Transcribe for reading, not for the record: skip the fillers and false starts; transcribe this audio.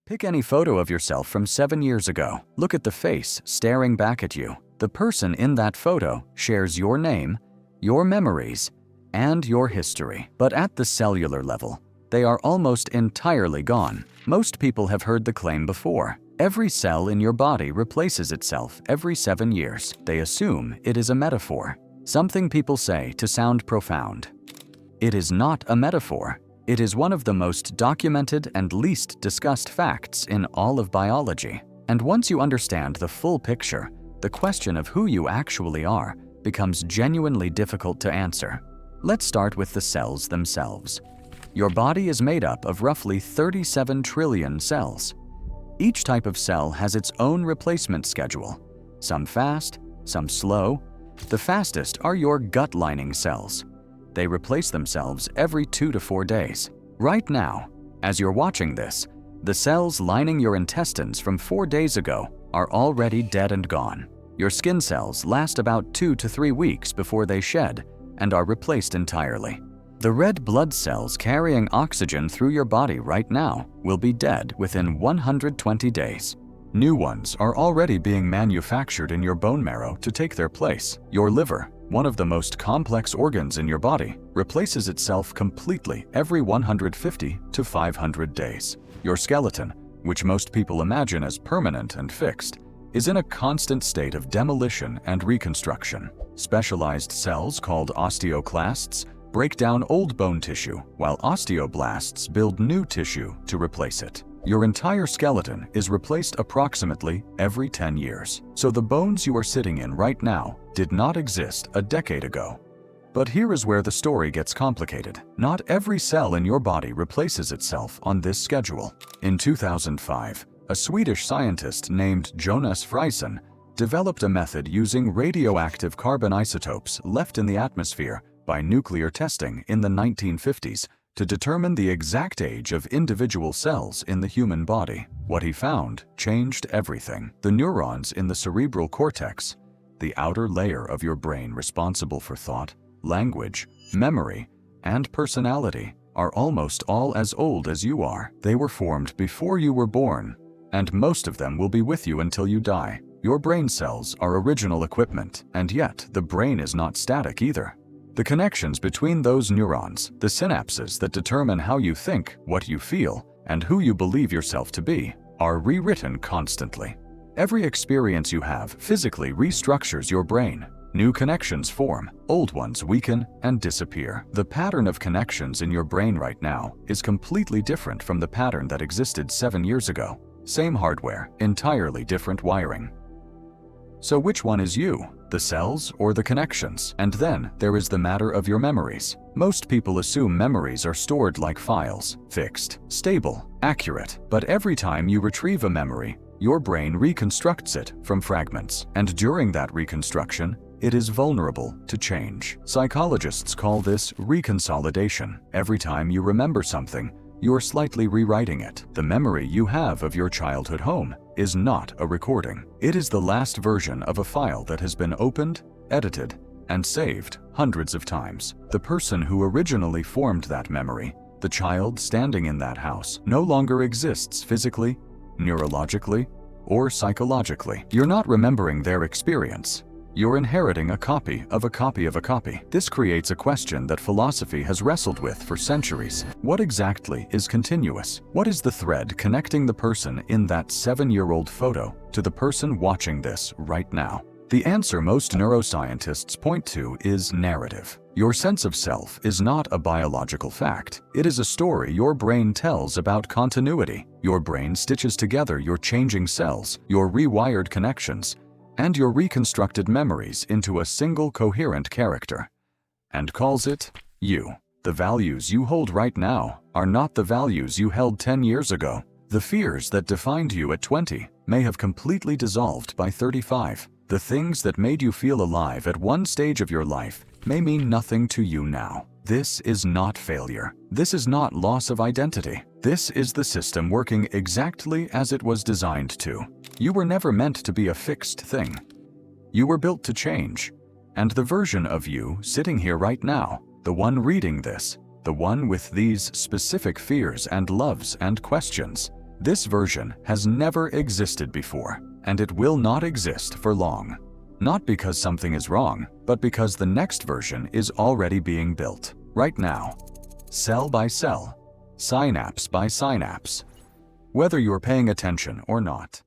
Pick any photo of yourself from 7 years ago. Look at the face staring back at you. The person in that photo shares your name, your memories, and your history. But at the cellular level, they are almost entirely gone. Most people have heard the claim before. Every cell in your body replaces itself every 7 years. They assume it is a metaphor, something people say to sound profound. It is not a metaphor. It is one of the most documented and least discussed facts in all of biology. And once you understand the full picture, the question of who you actually are becomes genuinely difficult to answer. Let's start with the cells themselves. Your body is made up of roughly 37 trillion cells. Each type of cell has its own replacement schedule, some fast, some slow. The fastest are your gut lining cells. They replace themselves every 2 to 4 days. Right now, as you're watching this, the cells lining your intestines from 4 days ago are already dead and gone. Your skin cells last about 2 to 3 weeks before they shed and are replaced entirely. The red blood cells carrying oxygen through your body right now will be dead within 120 days. New ones are already being manufactured in your bone marrow to take their place. Your liver, one of the most complex organs in your body, replaces itself completely every 150 to 500 days. Your skeleton, which most people imagine as permanent and fixed, is in a constant state of demolition and reconstruction. Specialized cells called osteoclasts break down old bone tissue, while osteoblasts build new tissue to replace it. Your entire skeleton is replaced approximately every 10 years. So the bones you are sitting in right now did not exist a decade ago. But here is where the story gets complicated. Not every cell in your body replaces itself on this schedule. In 2005, a Swedish scientist named Jonas Frisen developed a method using radioactive carbon isotopes left in the atmosphere by nuclear testing in the 1950s to determine the exact age of individual cells in the human body. What he found changed everything. The neurons in the cerebral cortex, the outer layer of your brain responsible for thought, language, memory, and personality, are almost all as old as you are. They were formed before you were born, and most of them will be with you until you die. Your brain cells are original equipment, and yet the brain is not static either. The connections between those neurons, the synapses that determine how you think, what you feel, and who you believe yourself to be, are rewritten constantly. Every experience you have physically restructures your brain. New connections form, old ones weaken and disappear. The pattern of connections in your brain right now is completely different from the pattern that existed 7 years ago. Same hardware, entirely different wiring. So which one is you? The cells or the connections? And then there is the matter of your memories. Most people assume memories are stored like files, fixed, stable, accurate. But every time you retrieve a memory, your brain reconstructs it from fragments. And during that reconstruction, it is vulnerable to change. Psychologists call this reconsolidation. Every time you remember something, you're slightly rewriting it. The memory you have of your childhood home is not a recording. It is the last version of a file that has been opened, edited, and saved hundreds of times. The person who originally formed that memory, the child standing in that house, no longer exists physically, neurologically, or psychologically. You're not remembering their experience. You're inheriting a copy of a copy of a copy. This creates a question that philosophy has wrestled with for centuries. What exactly is continuous? What is the thread connecting the person in that 7-year-old photo to the person watching this right now? The answer most neuroscientists point to is narrative. Your sense of self is not a biological fact. It is a story your brain tells about continuity. Your brain stitches together your changing cells, your rewired connections, and your reconstructed memories into a single coherent character, and calls it you. The values you hold right now are not the values you held 10 years ago. The fears that defined you at 20 may have completely dissolved by 35. The things that made you feel alive at one stage of your life may mean nothing to you now. This is not failure. This is not loss of identity. This is the system working exactly as it was designed to. You were never meant to be a fixed thing. You were built to change. And the version of you sitting here right now, the one reading this, the one with these specific fears and loves and questions, This version has never existed before, and it will not exist for long. Not because something is wrong, but because the next version is already being built, right now. Cell by cell, synapse by synapse. Whether you're paying attention or not.